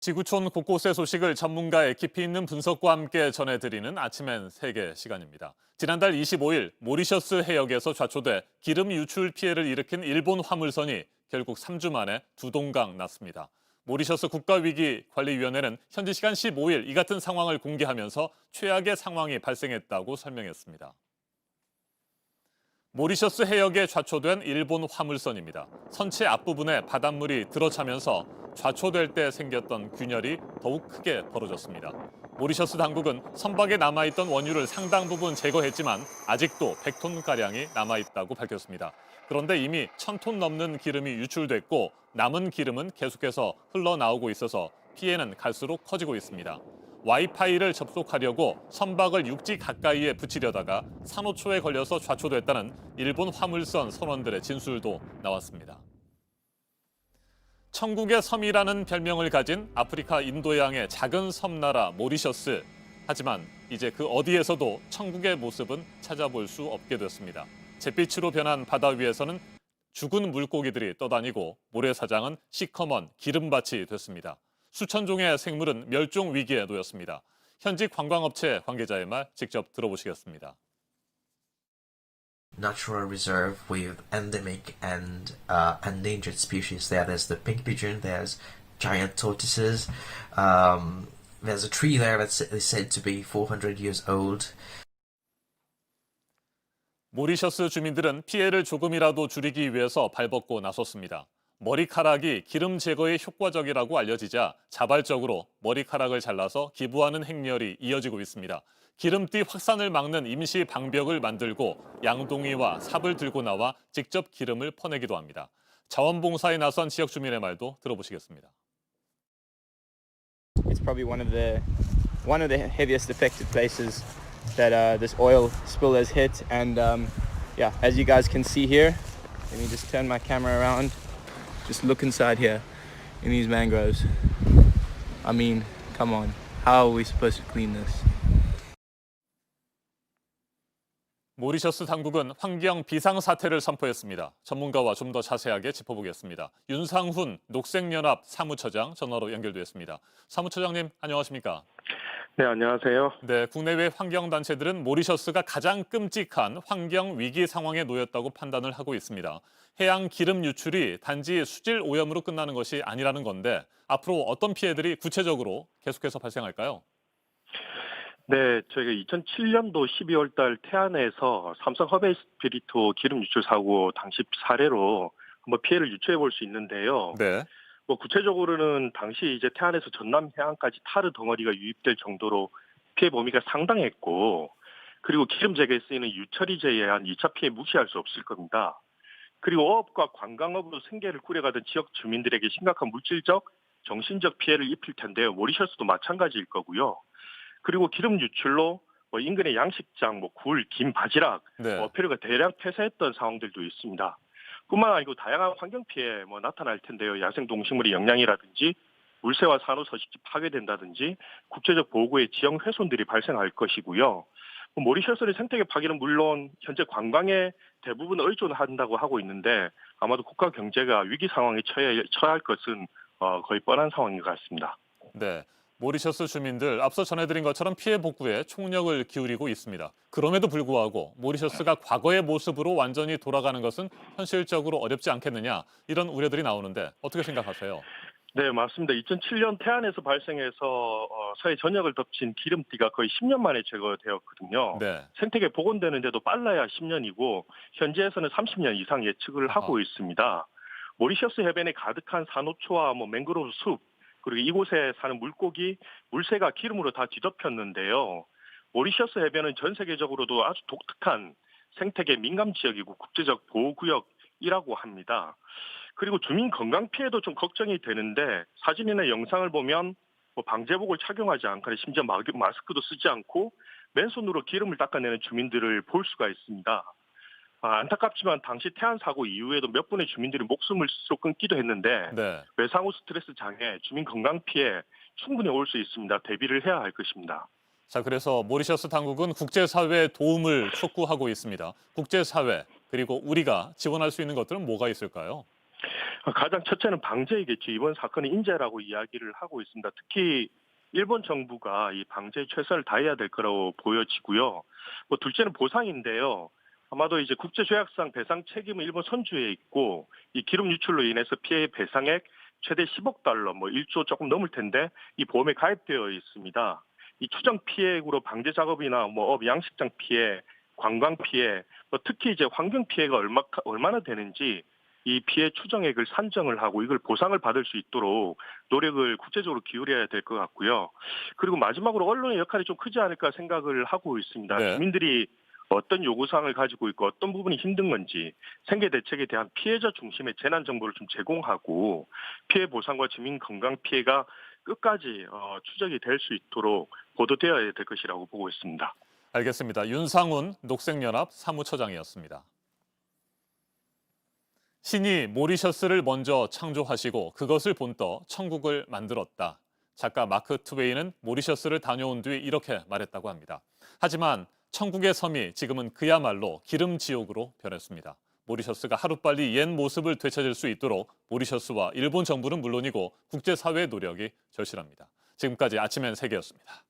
지구촌 곳곳의 소식을 전문가의 깊이 있는 분석과 함께 전해드리는 아침엔 세계 시간입니다. 지난달 25일 모리셔스 해역에서 좌초돼 기름 유출 피해를 일으킨 일본 화물선이 결국 3주 만에 두동강 났습니다. 모리셔스 국가위기관리위원회는 현지 시간 15일 이 같은 상황을 공개하면서 최악의 상황이 발생했다고 설명했습니다. 모리셔스 해역에 좌초된 일본 화물선입니다. 선체 앞부분에 바닷물이 들어차면서 좌초될 때 생겼던 균열이 더욱 크게 벌어졌습니다. 모리셔스 당국은 선박에 남아있던 원유를 상당 부분 제거했지만 아직도 100톤가량이 남아있다고 밝혔습니다. 그런데 이미 1000톤 넘는 기름이 유출됐고 남은 기름은 계속해서 흘러나오고 있어서 피해는 갈수록 커지고 있습니다. 와이파이를 접속하려고 선박을 육지 가까이에 붙이려다가 산호초에 걸려서 좌초됐다는 일본 화물선 선원들의 진술도 나왔습니다. 천국의 섬이라는 별명을 가진 아프리카 인도양의 작은 섬나라 모리셔스. 하지만 이제 그 어디에서도 천국의 모습은 찾아볼 수 없게 됐습니다. 잿빛으로 변한 바다 위에서는 죽은 물고기들이 떠다니고 모래사장은 시커먼 기름밭이 됐습니다. 수천 종의 생물은 멸종 위기에 놓였습니다. 현지 관광업체 관계자의 말 직접 들어보시겠습니다. Natural reserve with endemic and endangered species. There is the pink pigeon, there's giant tortoises, there's a tree there that's said to be 400 years old. 모리셔스 주민들은 피해를 조금이라도 줄이기 위해서 발벗고 나섰습니다. 머리카락이 기름 제거에 효과적이라고 알려지자 자발적으로 머리카락을 잘라서 기부하는 행렬이 이어지고 있습니다. 기름띠 확산을 막는 임시 방벽을 만들고 양동이와 삽을 들고 나와 직접 기름을 퍼내기도 합니다. 자원봉사에 나선 지역 주민의 말도 들어보시겠습니다. It's probably one of the heaviest affected places that this oil spill has hit, and yeah, as you guys can see here, let me just turn my camera around. Just look inside here in these mangroves. I mean, come on. How are we supposed to clean this? 모리셔스 당국은 환경 비상사태를 선포했습니다. 전문가와 좀 더 자세하게 짚어보겠습니다. 윤상훈 녹색연합 사무처장 전화로 연결됐습니다. 사무처장님 안녕하십니까? 네, 안녕하세요. 네, 국내외 환경단체들은 모리셔스가 가장 끔찍한 환경 위기 상황에 놓였다고 판단을 하고 있습니다. 해양 기름 유출이 단지 수질 오염으로 끝나는 것이 아니라는 건데 앞으로 어떤 피해들이 구체적으로 계속해서 발생할까요? 네, 저희가 2007년도 12월 달 태안에서 삼성 허베이스피리토 기름 유출 사고 당시 사례로 한번 피해를 유추해 볼 수 있는데요. 네. 구체적으로는 당시 이제 태안에서 전남 해안까지 타르 덩어리가 유입될 정도로 피해 범위가 상당했고, 그리고 기름 제거에 쓰이는 유처리제에 의한 2차 피해 무시할 수 없을 겁니다. 그리고 어업과 관광업으로 생계를 꾸려가던 지역 주민들에게 심각한 물질적, 정신적 피해를 입힐 텐데요. 모리셔스도 마찬가지일 거고요. 그리고 기름 유출로 인근의 양식장, 굴, 김, 바지락, 네. 어패류가 대량 폐사했던 상황들도 있습니다. 뿐만 아니고 다양한 환경 피해 나타날 텐데요. 야생 동식물의 영향이라든지 물새와 산호 서식지 파괴된다든지 국제적 보호구의 지형 훼손들이 발생할 것이고요. 모리셔스의 생태계 파괴는 물론 현재 관광에 대부분 의존한다고 하고 있는데 아마도 국가 경제가 위기 상황에 처할 것은 거의 뻔한 상황인 것 같습니다. 네. 모리셔스 주민들 앞서 전해드린 것처럼 피해 복구에 총력을 기울이고 있습니다. 그럼에도 불구하고 모리셔스가 과거의 모습으로 완전히 돌아가는 것은 현실적으로 어렵지 않겠느냐 이런 우려들이 나오는데 어떻게 생각하세요? 네, 맞습니다. 2007년 태안에서 발생해서 서해 전역을 덮친 기름띠가 거의 10년 만에 제거되었거든요. 네. 생태계 복원되는데도 빨라야 10년이고 현지에서는 30년 이상 예측을 하고 있습니다. 모리셔스 해변에 가득한 산호초와 맹그로브 숲, 그리고 이곳에 사는 물고기, 물새가 기름으로 다 뒤덮였는데요. 모리셔스 해변은 전 세계적으로도 아주 독특한 생태계 민감 지역이고 국제적 보호구역이라고 합니다. 그리고 주민 건강 피해도 좀 걱정이 되는데 사진이나 영상을 보면 방제복을 착용하지 않거나 심지어 마스크도 쓰지 않고 맨손으로 기름을 닦아내는 주민들을 볼 수가 있습니다. 안타깝지만 당시 태안 사고 이후에도 몇 분의 주민들이 목숨을 스스로 끊기도 했는데 네. 외상후 스트레스 장애, 주민 건강 피해 충분히 올 수 있습니다. 대비를 해야 할 것입니다. 자, 그래서 모리셔스 당국은 국제사회의 도움을 촉구하고 있습니다. 국제사회 그리고 우리가 지원할 수 있는 것들은 뭐가 있을까요? 가장 첫째는 방제이겠죠. 이번 사건의 인재라고 이야기를 하고 있습니다. 특히 일본 정부가 이 방제에 최선을 다해야 될 거라고 보여지고요. 뭐 둘째는 보상인데요. 아마도 이제 국제조약상 배상 책임은 일본 선주에 있고 이 기름 유출로 인해서 피해 배상액 최대 10억 달러, 뭐 1조 조금 넘을 텐데 이 보험에 가입되어 있습니다. 이 추정 피해액으로 방제 작업이나 뭐 업 양식장 피해, 관광 피해, 뭐 특히 이제 환경 피해가 얼마나 되는지 이 피해 추정액을 산정을 하고 이걸 보상을 받을 수 있도록 노력을 국제적으로 기울여야 될 것 같고요. 그리고 마지막으로 언론의 역할이 좀 크지 않을까 생각을 하고 있습니다. 네. 주민들이 어떤 요구사항을 가지고 있고 어떤 부분이 힘든 건지 생계 대책에 대한 피해자 중심의 재난 정보를 좀 제공하고 피해 보상과 주민 건강 피해가 끝까지 추적이 될 수 있도록 보도되어야 될 것이라고 보고 있습니다. 알겠습니다. 윤상훈 녹색연합 사무처장이었습니다. 신이 모리셔스를 먼저 창조하시고 그것을 본떠 천국을 만들었다. 작가 마크 트웨이는 모리셔스를 다녀온 뒤 이렇게 말했다고 합니다. 하지만 천국의 섬이 지금은 그야말로 기름 지옥으로 변했습니다. 모리셔스가 하루빨리 옛 모습을 되찾을 수 있도록 모리셔스와 일본 정부는 물론이고 국제사회의 노력이 절실합니다. 지금까지 아침 엔 세계였습니다.